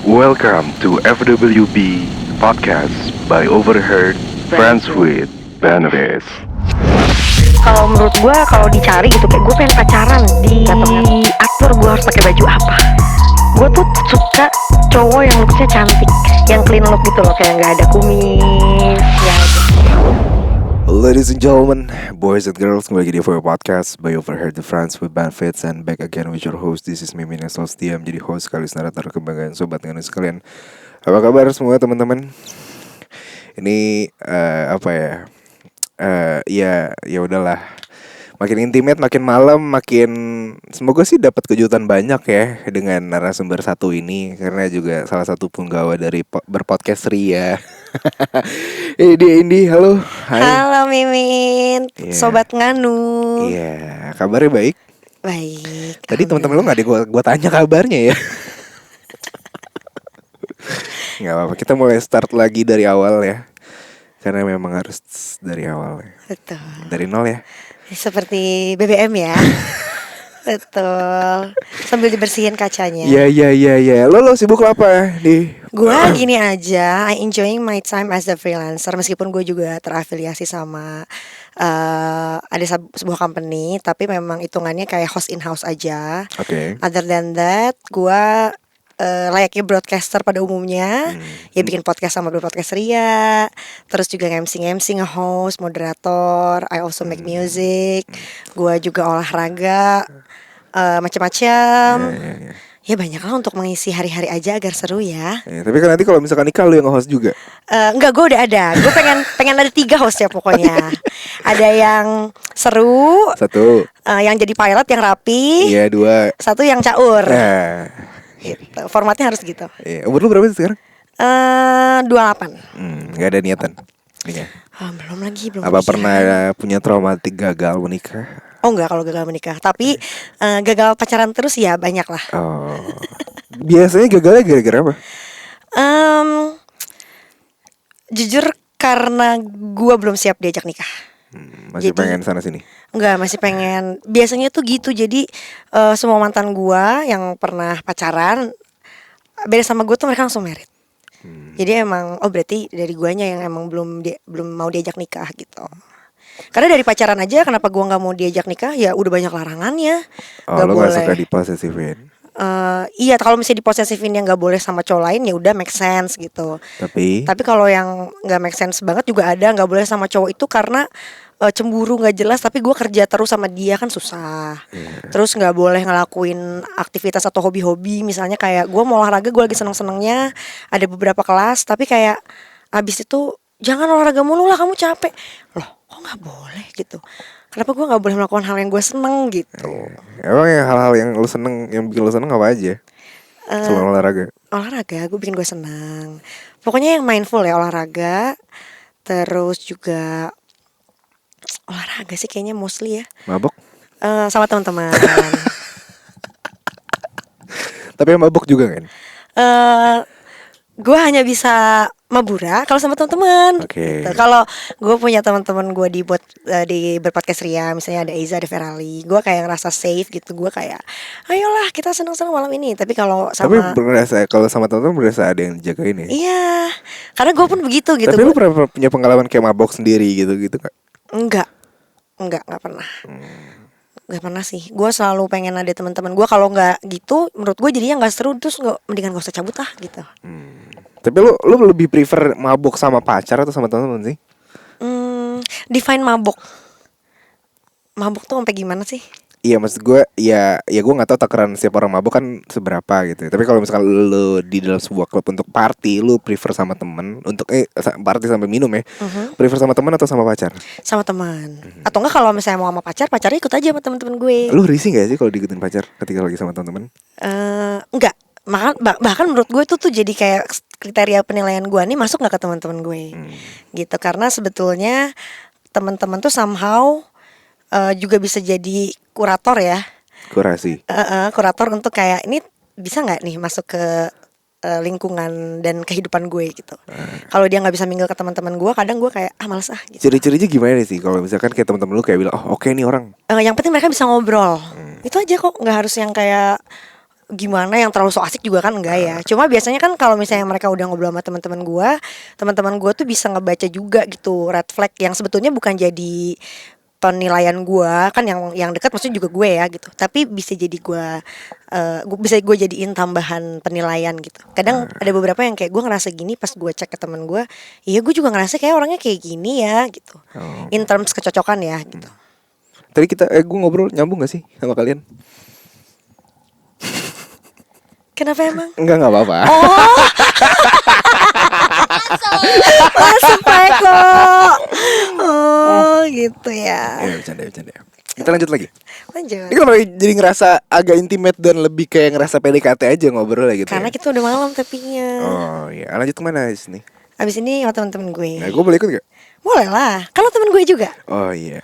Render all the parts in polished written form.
Welcome to FWB Podcast by Overheard Friends with Benefits. Kalau menurut gue kalau dicari gitu kayak gue pengen pacaran di aktor gue harus pakai baju apa. Gue tuh suka cowok yang looknya cantik, yang clean look gitu loh, kayak nggak ada kumis ya. Ladies and gentlemen, boys and girls, kembali lagi di FWB Podcast by Overheard the Friends with Benefits, and back again with your host. This is Mimin Setia, menjadi host sekaligus narator kebanggaan sobat dengan sekalian. Apa kabar semua teman-teman? Ini ya udahlah. Makin intimate, makin malam, makin semoga sih dapat kejutan banyak ya dengan narasumber satu ini, karena juga salah satu penggawa dari berpodcast Ria. Indi, halo. Hai. Halo Mimin, Sobat Nganu. Iya, kabarnya baik. Baik. Tadi teman-teman lu nggak ada gua tanya kabarnya ya. Nggak apa-apa, kita mulai start lagi dari awal ya. Karena memang harus dari awal ya. Betul. Dari nol ya. Seperti BBM ya. Betul. Sambil dibersihin kacanya. Iya. Lo sibuk apa di? Gua gini aja, I enjoying my time as a freelancer. Meskipun gue juga terafiliasi sama ada sebuah company, tapi memang hitungannya kayak host in house aja. Oke. Other than that, gue layaknya broadcaster pada umumnya, ya bikin podcast sama broadcast Ria, terus juga nge-MC, nge-host, moderator. I also make music. Gue juga olahraga, macam-macam. Ya. Ya banyak lah untuk mengisi hari-hari aja agar seru ya. Tapi kan nanti kalau misalkan nikah lu yang nge-host juga. Enggak, gue udah ada. Gue pengen ada 3 host ya pokoknya. Ada yang seru, 1. yang jadi pilot yang rapi. Iya, 2. 1 yang caur. Nah. Gitu. Formatnya harus gitu. Iya. Umur lu berapa sih sekarang? 28. Gak ada niatan nikah. Belum. Apa pernah punya traumatik gagal menikah? Oh enggak, kalau gagal menikah. Tapi gagal pacaran terus ya banyak lah. Oh. Biasanya gagalnya gara-gara apa? Jujur karena gue belum siap diajak nikah. Masih Jadi, pengen sana sini? Enggak, masih pengen. Biasanya tuh gitu. Jadi semua mantan gue yang pernah pacaran beda sama gue tuh mereka langsung married. Jadi emang berarti dari guanya yang emang belum mau diajak nikah gitu. Karena dari pacaran aja kenapa gua nggak mau diajak nikah, ya udah banyak larangannya. Oh, lo nggak suka diposesifin? Iya, kalau misalnya diposesifin yang nggak boleh sama cowok lain ya udah make sense gitu. Tapi kalau yang nggak make sense banget juga ada, nggak boleh sama cowok itu karena cemburu nggak jelas, tapi gue kerja terus sama dia kan susah. Terus nggak boleh ngelakuin aktivitas atau hobi-hobi, misalnya kayak gue mau olahraga, gue lagi seneng-senengnya ada beberapa kelas, tapi kayak abis itu jangan olahraga mulu lah, kamu capek. Loh, kok nggak boleh gitu? Kenapa gue nggak boleh melakukan hal yang gue seneng gitu? emang ya hal-hal yang lo seneng, yang bikin lo seneng apa aja? Selain olahraga? Olahraga, gue bikin gue senang. Pokoknya yang mindful ya, olahraga. Terus juga olahraga sih kayaknya mostly ya. Mabok? Sama teman-teman. Tapi yang mabok juga kan? Gue hanya bisa mabura kalau sama teman-teman. Oke. Gitu. Kalau gue punya teman-teman gue di berpodcast Ria, misalnya ada Eiza, ada Ferali, gue kayak ngerasa safe gitu. Gue kayak, ayolah kita senang-senang malam ini. Tapi kalau sama, kalau sama teman-teman berasa ada yang jagain ya? iya, karena gue pun begitu gitu. Tapi lu pernah punya pengalaman kayak mabok sendiri gitu kan? Enggak pernah. Gak pernah sih. Gue selalu pengen ada teman-teman gue. Kalau nggak gitu, menurut gue jadinya nggak seru. Terus mendingan gak usah cabut lah gitu. Tapi lu lebih prefer mabok sama pacar atau sama teman-teman sih? Define mabok. Mabok tuh sampai gimana sih? Iya, maksud gue ya gue nggak tahu takaran setiap orang mabok kan seberapa gitu. Tapi kalau misalkan lu di dalam sebuah klub untuk party, lu prefer sama temen untuk party sampai minum ya? Prefer sama teman atau sama pacar? Sama teman. Atau enggak kalau misalnya mau sama pacar, pacarnya ikut aja sama teman-teman gue. Lu risih nggak sih kalau diikutin pacar ketika lagi sama teman-teman? Enggak. Bahkan menurut gue itu tuh jadi kayak kriteria penilaian gue nih masuk nggak ke teman-teman gue, gitu. Karena sebetulnya teman-teman tuh somehow juga bisa jadi kurator ya. Kurasi. Kurator untuk kayak ini bisa nggak nih masuk ke lingkungan dan kehidupan gue gitu. Kalau dia nggak bisa mingle ke teman-teman gue, kadang gue kayak males gitu. Ciri-cirinya gimana sih kalau misalkan kayak teman-teman lu kayak bilang, oh oke nih orang. Yang penting mereka bisa ngobrol. Itu aja kok, nggak harus yang kayak gimana yang terlalu so asik juga kan enggak ya. Cuma biasanya kan kalau misalnya mereka udah ngobrol sama teman-teman gue tuh bisa ngebaca juga gitu red flag yang sebetulnya bukan jadi penilaian gue kan, yang dekat maksudnya juga gue ya gitu, tapi bisa jadi bisa gue jadiin tambahan penilaian gitu. Kadang ada beberapa yang kayak gue ngerasa gini pas gue cek ke temen gue, iya gue juga ngerasa kayak orangnya kayak gini ya gitu, in terms kecocokan ya gitu. Tadi gue ngobrol nyambung gak sih sama kalian? Kenapa emang? Enggak apa-apa. Masuk Peko. Oh gitu ya. Bercanda. Kita lanjut lagi. Lanjut. Ini kenapa jadi ngerasa agak intimate dan lebih kayak ngerasa PDKT aja ngobrol gitu. Karena ya? kita udah malam tapinya. Oh iya, lanjut kemana sini? Abis ini sama temen-temen gue. Nah, gue boleh ikut gak? Boleh lah. Kalau temen gue juga. Oh iya.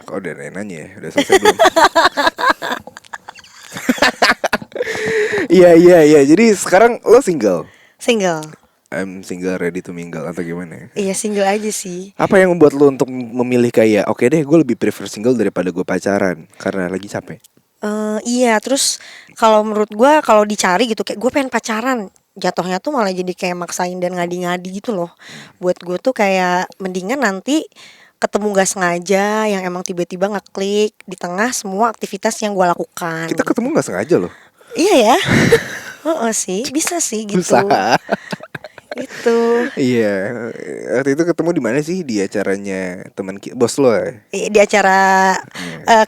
Kok udah nanya ya? Udah selesai belum? Iya. Jadi sekarang lo single? Single. I'm single ready to mingle atau gimana? Iya single aja sih. Apa yang membuat lo untuk memilih kayak oke deh gue lebih prefer single daripada gue pacaran karena lagi capek? Iya terus kalau menurut gue kalau dicari gitu kayak gue pengen pacaran, jatuhnya tuh malah jadi kayak maksain dan ngadi-ngadi gitu loh. Buat gue tuh kayak mendingan nanti ketemu gak sengaja yang emang tiba-tiba ngeklik di tengah semua aktivitas yang gue lakukan. Kita ketemu gak sengaja loh. Iya ya. Sih bisa sih gitu. Usaha. Itu Iya. Waktu itu ketemu di mana sih? Di acaranya teman bos lo ya? di acara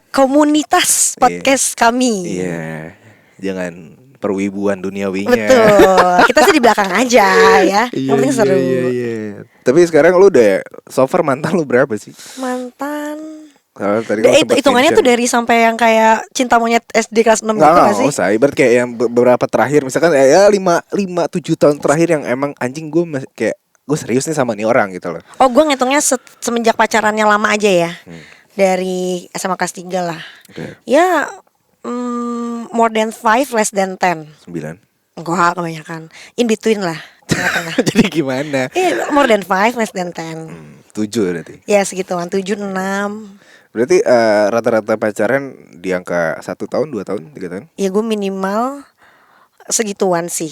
komunitas podcast kami. Iya. Jangan perwibuan duniawinya. Betul. Kita sih di belakang aja ya. Yang penting seru. Iya. Tapi sekarang lu udah so far mantan lu berapa sih? Mantan. Tadi Itu hitungannya tuh dari sampai yang kayak cinta monyet SD kelas 6 gitu gak sih? Nggak usah, ibarat kayak yang beberapa terakhir. Misalkan ya 5-7 tahun terakhir yang emang anjing gue kayak gue serius nih sama nih orang gitu loh. Oh gue ngitungnya semenjak pacarannya lama aja ya. Dari SMA kelas 3 lah. Okay. Ya more than 5 less than 10. 9. Enggak kebanyakan. In between lah. Tengah-tengah. Jadi gimana? More than 5 less than 10. 7 berarti. Ya segituan 7, 6. Berarti rata-rata pacaran di angka 1 tahun, 2 tahun, 3 tahun? Ya gue minimal segituan sih.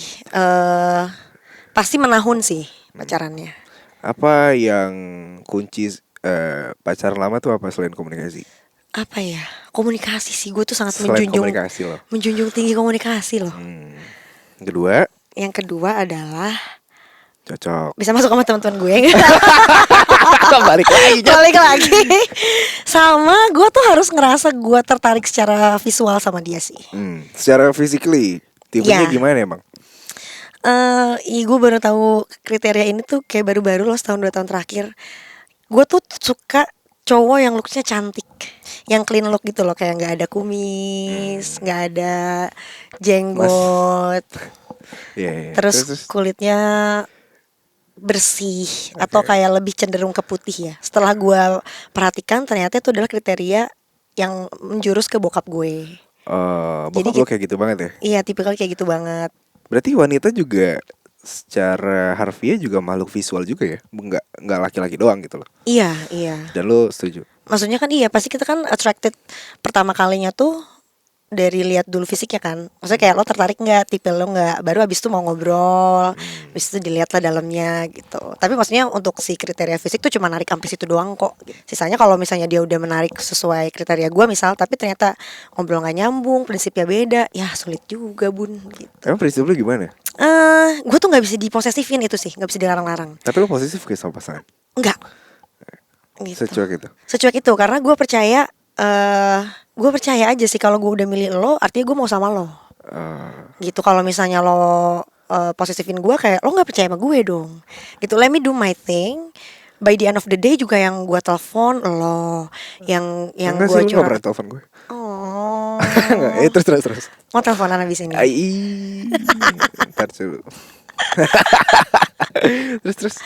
Pasti menahun sih pacarannya. Apa yang kunci pacaran lama tuh apa selain komunikasi? Apa ya? Komunikasi sih. Gue tuh sangat Selain menjunjung komunikasi loh. menjunjung tinggi komunikasi loh. Kedua, Yang kedua adalah cocok. bisa masuk sama teman-teman gue. Balik lagi. Balik lagi. Sama gue tuh harus ngerasa gue tertarik secara visual sama dia sih. Secara physically tipenya Ya. gimana emang? Gue baru tahu kriteria ini tuh kayak baru-baru loh, setahun 2 tahun terakhir. Gue tuh suka cowok yang looksnya cantik, yang clean look gitu loh, kayak nggak ada kumis, nggak ada jenggot, Iya. terus kulitnya bersih atau kayak lebih cenderung ke putih ya. Setelah gue perhatikan ternyata itu adalah kriteria yang menjurus ke bokap gue. Bokap lo kayak gitu banget ya? Iya tipikal kayak gitu banget. Berarti wanita juga secara harfiah juga makhluk visual juga ya? Nggak laki-laki doang gitu loh. Iya. Dan lo setuju? Maksudnya kan iya pasti kita kan attracted pertama kalinya tuh dari lihat dulu fisiknya kan. Maksudnya kayak lo tertarik nggak, tipe lo nggak, baru abis itu mau ngobrol, abis itu dilihat lah dalamnya gitu. Tapi maksudnya untuk si kriteria fisik tuh cuma narik sampai situ doang kok. Sisanya kalau misalnya dia udah menarik sesuai kriteria gue misal, tapi ternyata ngobrol nggak nyambung, prinsipnya beda, ya sulit juga bun. Gitu. Emang prinsip lo gimana? Gue tuh nggak bisa diposesifin itu sih, nggak bisa dilarang-larang. Tapi lo posesif kayak sama pasangan? Enggak. Gitu. Secuek itu Karena gue percaya aja sih kalau gue udah milih lo, artinya gue mau sama lo. Gitu. Kalau misalnya lo posesifin gue, kayak lo nggak percaya sama gue dong. Gitu. Let me do my thing. By the end of the day juga yang gue telepon lo, yang gue curhat. Nggak pernah telepon gue. Oh. Terus. Mau teleponan abis ini? Ntar dulu. Terus.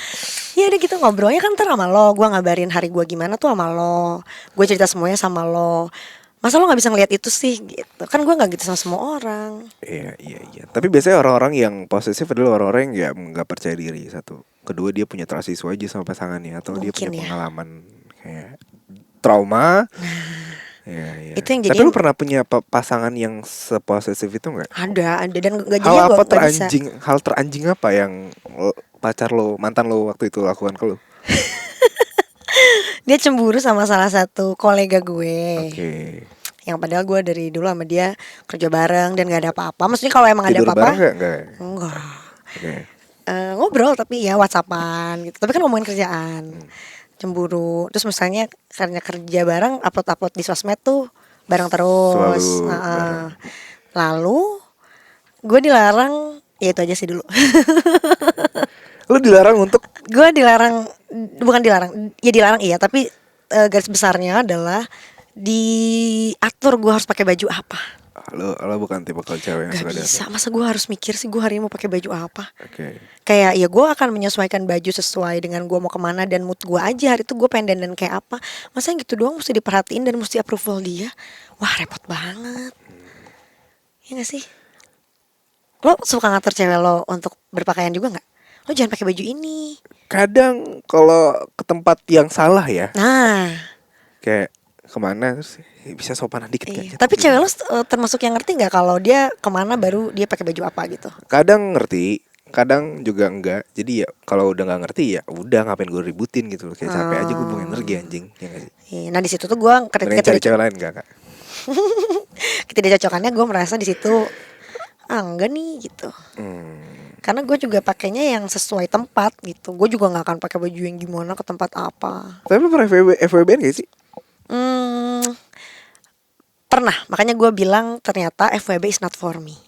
Ya udah gitu ngobrolnya kan ntar sama lo. Gue ngabarin hari gue gimana tuh sama lo. Gue cerita semuanya sama lo. Masa lo gak bisa ngeliat itu sih gitu. Kan gue gak gitu sama semua orang. Iya. Tapi biasanya orang-orang yang posesif adalah orang-orang yang gak percaya diri. Satu. Kedua dia punya trust issue aja sama pasangannya. Atau Mungkin dia punya ya. pengalaman kayak trauma. Iya. Itu yang Tapi jadinya lu pernah punya pasangan yang seposesif itu nggak? ada dan nggak Hal jadi apa gue bisa. hal teranjing apa yang pacar lo, mantan lo waktu itu lakukan ke lo? Dia cemburu sama salah satu kolega gue. Oke. Yang padahal gue dari dulu sama dia kerja bareng dan gak ada apa-apa. Maksudnya kalau emang ada Tidur apa-apa, bareng nggak? enggak. Oke. Ngobrol tapi ya WhatsAppan gitu. Tapi kan ngomongin kerjaan. Cemburu. Terus misalnya karena kerja bareng, upload di sosmed tuh bareng terus. Selalu Heeh. Lalu gue dilarang, ya itu aja sih dulu. Lu dilarang untuk Gue dilarang, bukan dilarang, ya dilarang iya, tapi garis besarnya adalah diatur gue harus pakai baju apa. lo bukan tipe kalau cewek yang Gak suka bisa, diatur. masa gue harus mikir sih gue hari ini mau pakai baju apa. Oke. Kayak ya gue akan menyesuaikan baju sesuai dengan gue mau kemana dan mood gue aja. Hari itu gue pengen dandan kayak apa. Masa yang gitu doang mesti diperhatiin dan mesti approval dia. Wah repot banget. Iya gak sih? Lo suka ngatur cewek lo untuk berpakaian juga gak? Lo jangan pakai baju ini. Kadang kalau ke tempat yang salah ya, Nah kayak kemana terus bisa sopan dikit iya. kan? Tapi cewek lo termasuk yang ngerti gak kalau dia kemana baru dia pakai baju apa gitu? Kadang ngerti, kadang juga enggak. Jadi ya kalau udah nggak ngerti ya udah, ngapain gue ributin gitu loh. Kayak capek aja gue buang energi anjing, ya nggak sih? Iya, nah di situ tuh gue Mending cari cewek lain gak kak? ketidakcocokannya gue merasa di situ enggak nih gitu. Karena gue juga pakainya yang sesuai tempat gitu. Gue juga nggak akan pakai baju yang gimana ke tempat apa. Tapi lu pernah FWB gak sih? Pernah, makanya gue bilang ternyata FWB is not for me.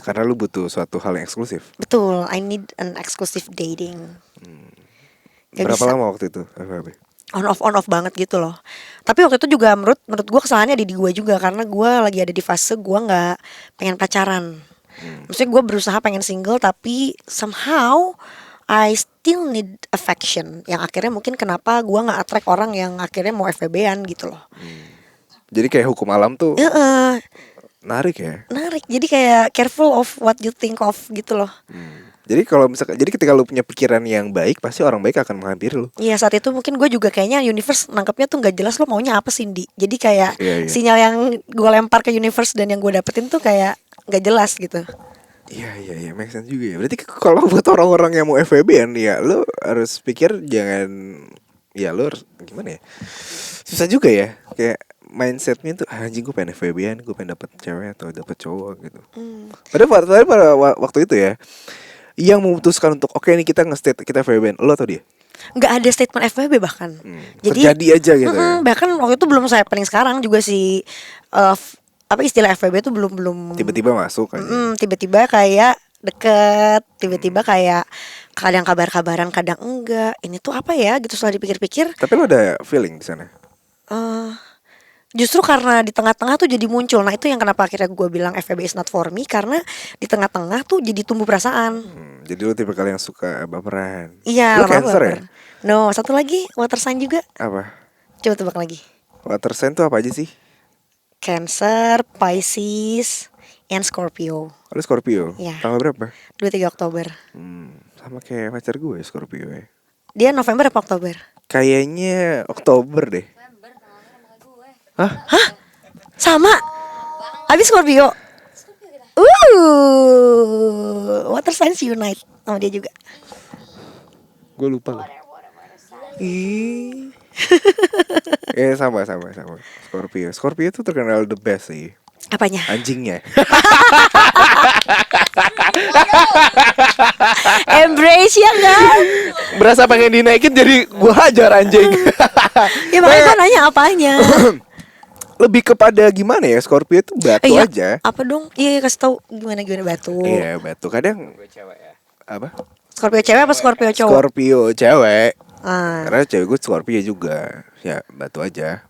Karena lu butuh suatu hal yang eksklusif. Betul, I need an exclusive dating. Gak Berapa bisa. lama waktu itu FWB? On off banget gitu loh. Tapi waktu itu juga menurut gue kesalahannya ada di gue juga. Karena gue lagi ada di fase gue gak pengen pacaran. Maksudnya gue berusaha pengen single, tapi somehow I still need affection. Yang akhirnya mungkin kenapa gue gak attract orang yang akhirnya mau FWB-an gitu loh. Jadi kayak hukum alam tuh narik ya. Menarik. Jadi kayak careful of what you think of gitu loh. Jadi kalau misalkan, jadi ketika lu punya pikiran yang baik, pasti orang baik akan menghampiri lu. Iya, saat itu mungkin gue juga kayaknya universe nangkepnya tuh gak jelas lo maunya apa sih, Di. Jadi kayak Iya. sinyal yang gue lempar ke universe dan yang gue dapetin tuh kayak gak jelas gitu. Iya, make sense juga ya. Berarti kalau buat orang-orang yang mau FWB-an ya, lu harus pikir jangan, ya lu harus gimana ya? Susah juga ya. Kayak mindsetnya tuh anjing gue pengen FWB-an, gue pengen dapet cewek atau dapet cowok gitu. Padahal pada waktu itu ya, yang memutuskan untuk oke nih kita nge-state kita FWB-an, lo atau dia? Nggak ada statement FWB bahkan. Jadi Terjadi aja gitu ya. bahkan waktu itu belum saya happening, sekarang juga si apa istilah FWB itu belum Tiba-tiba masuk aja. tiba-tiba kayak deket, tiba-tiba kayak kadang kabar-kabaran, kadang enggak. Ini tuh apa ya gitu setelah dipikir-pikir. Tapi lo ada feeling di sana? Justru karena di tengah-tengah tuh jadi muncul. Nah itu yang kenapa akhirnya gue bilang FWB is not for me. Karena di tengah-tengah tuh jadi tumbuh perasaan. Jadi lo tipe kalian yang suka baperan. Iya, Lo lama Cancer ya? baper. No, satu lagi water sign juga. Apa? Coba tebak lagi. Water sign tuh apa aja sih? Cancer, Pisces, and Scorpio. Lo Scorpio? Iya. Tanggal berapa? 23 Oktober. Sama kayak pacar gue Scorpio ya. Dia November apa Oktober? Kayaknya Oktober deh. Sama. Habis Scorpio. Water signs unite sama dia juga. Gue lupa loh. Sama Scorpio. Scorpio tuh terkenal the best sih. Apanya? Anjingnya. Embrace ya kan? Berasa pengen dinaikin jadi gue hajar anjing. Ya makanya gue nanya apanya. Lebih kepada gimana ya, Scorpio tuh batu Iya, aja. apa dong? Iya kasih tahu gimana batu. Iya batu. Kadang apa? Scorpio cewek apa Scorpio cowok? Scorpio cewek. Ah. Karena cewek gue Scorpio juga. Ya batu aja.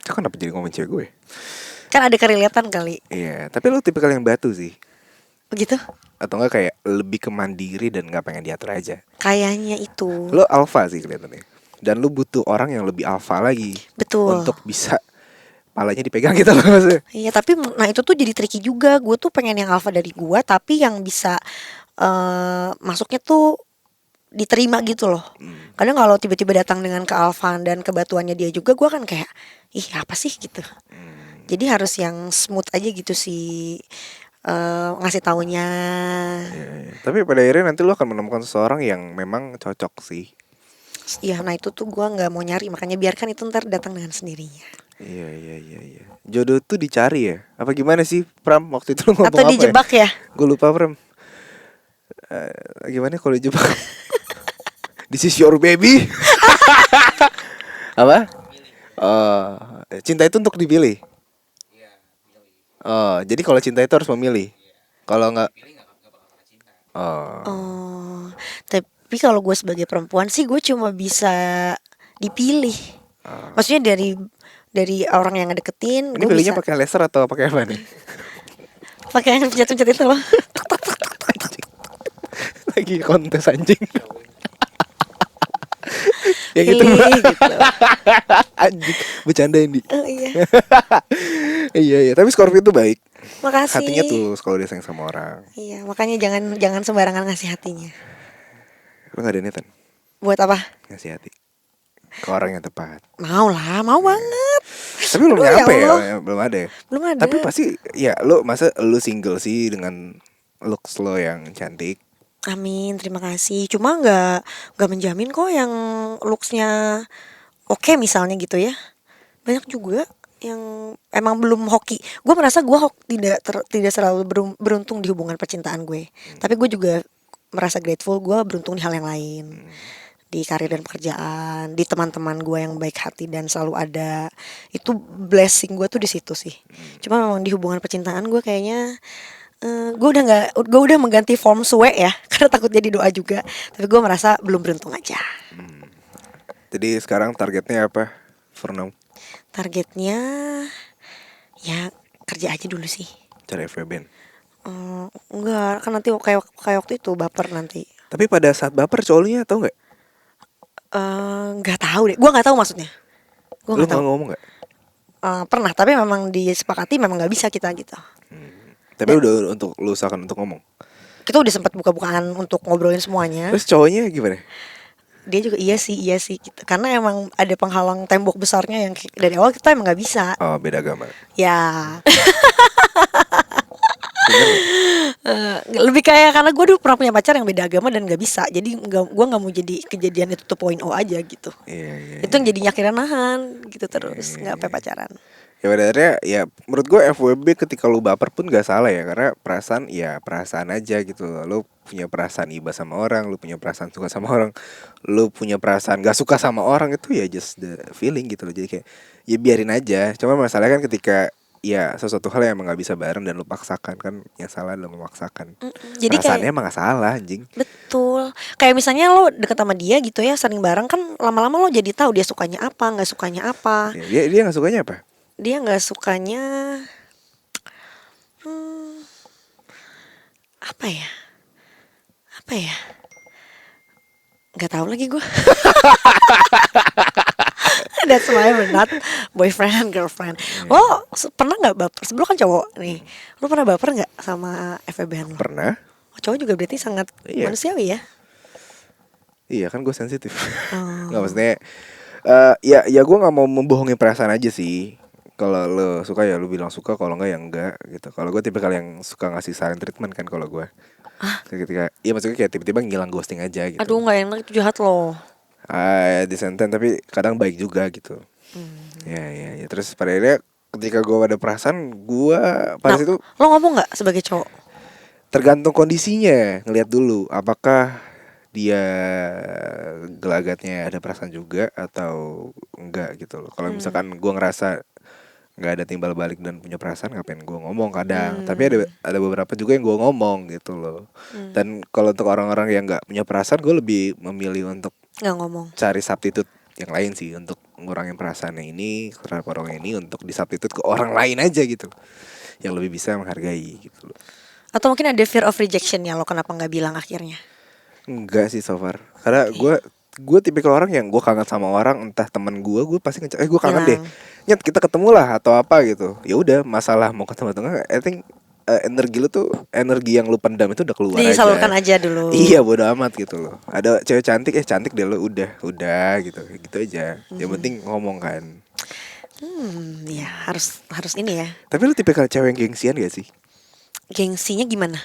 Itu kenapa jadi ngomong cewek gue? Kan ada kerelatan kali. Iya, tapi lu tipikal yang batu sih. Begitu? Atau enggak kayak lebih ke mandiri dan gak pengen diatur aja. Kayaknya itu. Lu alpha sih kelihatannya. Dan lu butuh orang yang lebih alpha lagi. Betul. Untuk bisa palanya dipegang gitu loh maksudnya. Iya, tapi nah itu tuh jadi tricky juga. Gue tuh pengen yang alpha dari gue, tapi yang bisa masuknya tuh diterima gitu loh. Kadang kalau tiba-tiba datang dengan kealfaan dan kebatuannya dia juga, gue kan kayak ih apa sih gitu. Jadi harus yang smooth aja gitu sih, ngasih taunya. Ya. Tapi pada akhirnya nanti lu akan menemukan seseorang yang memang cocok sih. Iya, nah itu tuh gue nggak mau nyari, makanya biarkan itu ntar datang dengan sendirinya. Iya. Jodoh tuh dicari ya? Apa gimana sih Pram waktu itu lu ngomong Atau apa dijebak ya? Gue lupa Pram. Gimana kalau dijebak? This is your baby. Apa? Cinta itu untuk dipilih. Jadi kalau cinta itu harus memilih. Kalau nggak, Oh, tapi kalau gue sebagai perempuan sih gue cuma bisa dipilih. Maksudnya dari orang yang ngedeketin, ini gue pilihnya bisa pakai laser atau pakai apa nih? pakai yang pencet-pencet itu loh. Lagi kontes anjing. Ya gitu. Pilih gitu. Anjing, bercanda ini. Oh iya. Iya, tapi Scorpio tuh baik. Makasih. Hatinya tulus kalau dia sayang sama orang. Iya, makanya jangan sembarangan ngasih hatinya. Lu gak ada niatan Buat apa? ngasih hati ke orang yang tepat? Mau lah, mau banget. Tapi belum Aduh, ya nyampe ya, Allah. belum ada ya? Belum ada. Tapi pasti ya lu masa lu single sih dengan looks lo yang cantik. Amin, terima kasih. Cuma nggak menjamin kok yang looksnya oke misalnya gitu ya. Banyak juga yang emang belum hoki. Gue merasa gue tidak selalu beruntung di hubungan percintaan gue. Tapi gue juga merasa grateful gue beruntung di hal yang lain. Di karir dan pekerjaan, di teman-teman gue yang baik hati dan selalu ada. Itu blessing gue tuh di situ sih. Cuma memang di hubungan percintaan gue kayaknya gue udah mengganti form suwe ya karena takut jadi doa juga, tapi gue merasa belum beruntung aja. Jadi sekarang targetnya apa for now? Targetnya ya kerja aja dulu sih. Cari FWB. Enggak kan nanti kayak waktu itu baper nanti. Tapi pada saat baper cowoknya tau nggak? Nggak tahu deh, gue nggak tahu maksudnya. Gue Lu nggak tahu. mau ngomong nggak? Pernah tapi memang disepakati memang nggak bisa kita gitu. Tapi udah untuk lu usahakan untuk ngomong. Kita udah sempat buka-bukaan untuk ngobrolin semuanya. Terus cowoknya gimana? Dia juga iya sih gitu. Karena emang ada penghalang tembok besarnya yang dari awal kita emang nggak bisa. Oh, beda agama. Ya. Lebih kayak karena gue dulu pernah punya pacar yang beda agama dan nggak bisa. Jadi gue nggak mau jadi kejadian itu 2.0 aja gitu. Iya. Itu yang jadinya akhirnya nahan gitu terus nggak sampai pacaran. Ya pada akhirnya ya menurut gue FWB ketika lu baper pun gak salah ya. Karena perasaan ya perasaan aja gitu. Lu punya perasaan iba sama orang, lu punya perasaan suka sama orang, lu punya perasaan gak suka sama orang, itu ya just the feeling gitu loh. Jadi kayak ya biarin aja. Cuma masalahnya kan ketika ya sesuatu hal yang emang gak bisa bareng dan lu paksakan, kan yang salah adalah memaksakan. Jadi Perasaannya kayak emang gak salah anjing. betul. Kayak misalnya lo deket sama dia gitu ya, sering bareng kan lama-lama lo jadi tahu dia sukanya apa, nggak sukanya apa. Ya, dia gak sukanya apa? Dia nggak sukanya apa ya nggak tahu lagi gue. That's why we're not boyfriend and girlfriend. Lo pernah nggak baper? Sebelum kan cowok nih, lo pernah baper nggak sama FWB-an lo? Pernah. Oh, cowok juga berarti sangat Iya. manusiawi ya. Iya kan gue sensitif. Oh. Nggak maksudnya ya gue nggak mau membohongi perasaan aja sih. Kalau lo suka ya lo bilang suka, kalau enggak ya enggak gitu. Kalau gue tipikal yang suka ngasih silent treatment kan kalau gue. Ketika iya maksudnya kayak tiba-tiba ngilang ghosting aja gitu. Aduh nggak enak, itu jahat loh. Disenten tapi kadang baik juga gitu. Ya. Terus pada akhirnya ketika gue ada perasaan, gue pada situ Lo ngomong nggak sebagai cowok? tergantung kondisinya, ngelihat dulu apakah dia gelagatnya ada perasaan juga atau enggak gitu loh. Kalau misalkan gue ngerasa nggak ada timbal balik dan punya perasaan, ngapain gue ngomong kadang. Tapi ada beberapa juga yang gue ngomong gitu loh. Dan kalau untuk orang-orang yang nggak punya perasaan, gue lebih memilih untuk Nggak ngomong. cari substitute yang lain sih, untuk ngurangin perasaannya ini terhadap orang ini, untuk disubstitute ke orang lain aja gitu, yang lebih bisa menghargai gitu loh. Atau mungkin ada fear of rejection ya, lo kenapa nggak bilang akhirnya? Enggak sih so far. Karena gue tipikal orang yang gue kangen sama orang, entah teman gue pasti ngecek, gue kangen deh, Bilang. Nyet kita ketemu lah atau apa gitu. Ya udah, masalah mau ketemu atau enggak, I think energi lu tuh, energi yang lu pendam itu udah keluar aja. Disalurkan aja dulu. Iya, bodo amat gitu loh. Ada cewek cantik, cantik deh lo, udah gitu aja. Yang penting ngomong kan. Ya harus ini ya. Tapi lu tipikal cewek yang gengsian gak sih? Gengsinya gimana?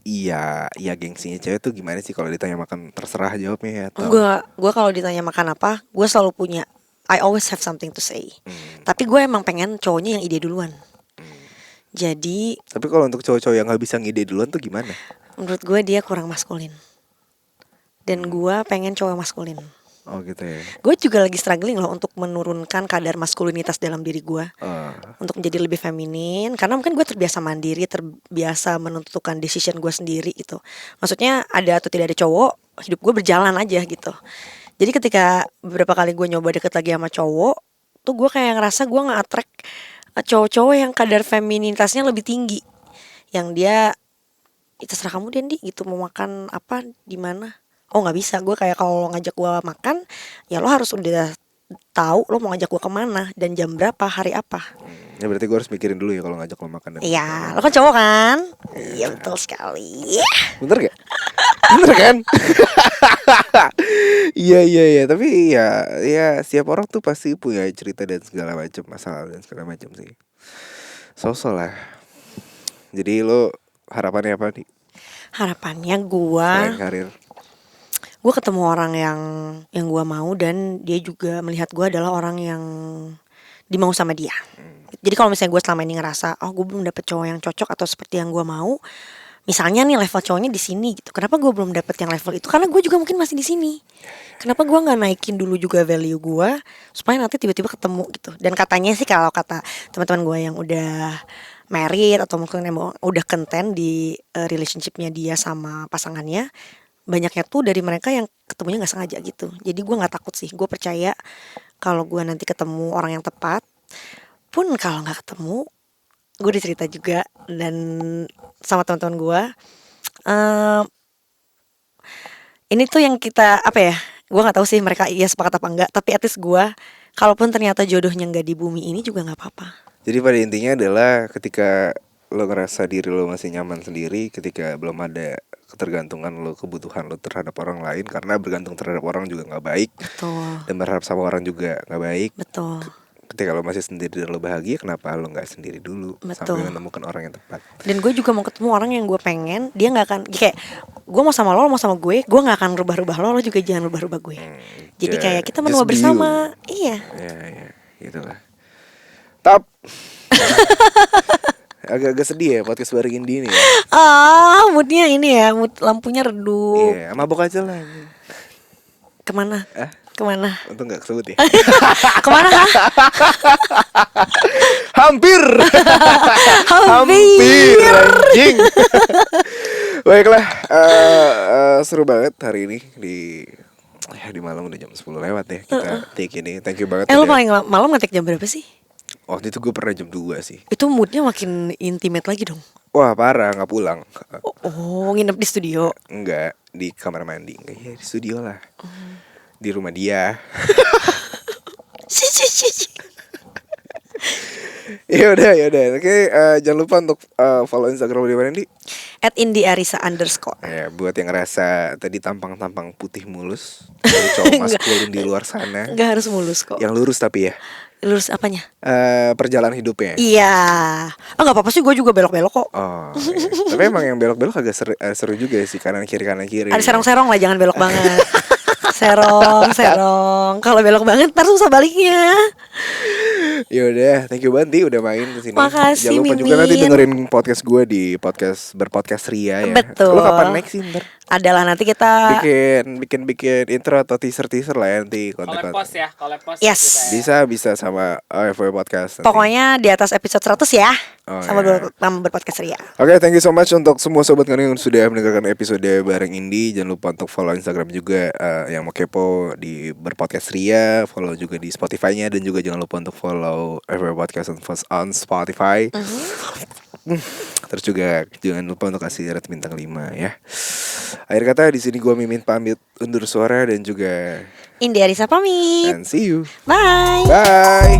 Iya, gengsinya cewek tuh gimana sih kalau ditanya makan, terserah jawabnya ya. Atau... Gue kalau ditanya makan apa, gue selalu punya, I always have something to say. Tapi gue emang pengen cowoknya yang ide duluan. Jadi. Tapi kalau untuk cowok-cowok yang nggak bisa ngide duluan tuh gimana? Menurut gue dia kurang maskulin. Dan gue pengen cowok maskulin. Oh gitu ya. Gue juga lagi struggling loh untuk menurunkan kadar maskulinitas dalam diri gue. Untuk menjadi lebih feminin. Karena mungkin gue terbiasa mandiri, terbiasa menentukan decision gue sendiri gitu. Maksudnya ada atau tidak ada cowok, hidup gue berjalan aja gitu. Jadi ketika beberapa kali gue nyoba deket lagi sama cowok, tuh gue kayak ngerasa gue nge-attract cowok-cowok yang kadar femininitasnya lebih tinggi. Yang dia, terserah kamu Dendi gitu, mau makan apa, di mana. Oh nggak bisa, gue kayak kalau ngajak gue makan, ya lo harus udah tahu lo mau ngajak gue kemana dan jam berapa, hari apa. Ya berarti gue harus mikirin dulu ya kalau ngajak lo makan. Iya, lo kan cowok kan? Iya betul sekali. Bener gak? Bener kan? Iya. Tapi ya setiap orang tuh pasti punya cerita dan segala macam, masalah dan segala macam sih. Sosok lah. Jadi lo harapannya apa nih? Harapannya gue selain karir, gue ketemu orang yang gue mau dan dia juga melihat gue adalah orang yang dimau sama dia. Jadi kalau misalnya gue selama ini ngerasa gue belum dapet cowok yang cocok atau seperti yang gue mau, misalnya nih level cowoknya di sini gitu, kenapa gue belum dapet yang level itu? Karena gue juga mungkin masih di sini. Kenapa gue nggak naikin dulu juga value gue supaya nanti tiba-tiba ketemu gitu? Dan katanya sih kalau kata teman-teman gue yang udah married atau mungkin yang udah content di relationshipnya dia sama pasangannya, banyaknya tuh dari mereka yang ketemunya nggak sengaja gitu. Jadi gue nggak takut sih. Gue percaya kalau gue nanti ketemu orang yang tepat, pun kalau nggak ketemu, gue udah cerita juga dan sama teman-teman gue. Ini tuh yang kita apa ya? Gue nggak tahu sih mereka iya sepakat apa enggak. Tapi at least gue, kalaupun ternyata jodohnya nggak di bumi ini juga nggak apa-apa. jadi pada intinya adalah ketika lo ngerasa diri lo masih nyaman sendiri, ketika belum ada ketergantungan lo, kebutuhan lo terhadap orang lain, karena bergantung terhadap orang juga nggak baik. Betul. Dan berharap sama orang juga nggak baik. Betul. Ketika lo masih sendiri dan lo bahagia, kenapa lo nggak sendiri dulu? Betul. Sampai menemukan orang yang tepat. Dan gue juga mau ketemu orang yang gue pengen, dia nggak akan kayak gue mau sama lo mau sama gue nggak akan rubah-rubah lo juga jangan rubah-rubah gue. Jadi kayak kita menua bersama. Iya. Ya, gitulah. Top. Agak-agak sedih ya podcast bareng Indi ini ya. Moodnya ini ya, mood lampunya redup. Iya, mabok aja lah. Kemana? Kemana? Untung gak kesebut ya. Kemana? Hampir anjing. Baiklah, seru banget hari ini di malam udah jam 10 lewat ya kita take ini. Thank you banget. Lo paling malam ngetik jam berapa sih? Waktu itu gue pernah jam 2 sih. Itu moodnya makin intimate lagi dong. Wah parah, gak pulang. Nginep di studio? Enggak, di kamar mandi. Enggak, ya di studio lah. Di rumah dia. Ya udah. Oke, jangan lupa untuk follow Instagram di mana nih? @indiarisa_. Ya, buat yang ngerasa tadi tampang-tampang putih mulus, dari cowok maskulin di luar sana. Nggak harus mulus kok. Yang lurus tapi ya. Lurus apanya? Perjalanan hidupnya. Iya. Nggak apa-apa sih, gue juga belok-belok kok. Oh, iya. Tapi emang yang belok-belok agak seru juga sih, kanan kiri. Ada serong-serong lah, jangan belok banget. Serong. Kalau belok banget ntar susah baliknya. Yaudah, thank you Banti udah main kesini. Makasih, jangan lupa Mimin. juga nanti dengerin podcast gue di berpodcast Ria ya. Betul. Lo kapan next sih ntar? Adalah nanti kita bikin intro atau teaser lah ya nanti konten. Collab post Yes. kita ya. Bisa sama FW Podcast nanti. Pokoknya di atas episode 100 ya. Sama iya. berpodcast Ria. Oke, thank you so much untuk semua sobat ngeri yang sudah mendengarkan episode bareng Indi. Jangan lupa untuk follow Instagram juga yang mau kepo di berpodcast Ria, follow juga di Spotify-nya, dan juga jangan lupa untuk follow FW Podcast on Spotify. Terus juga jangan lupa untuk kasih rate bintang 5 ya. Akhir kata di sini gue Mimin pamit undur suara dan juga Indiarisa pamit. and see you. Bye. Bye.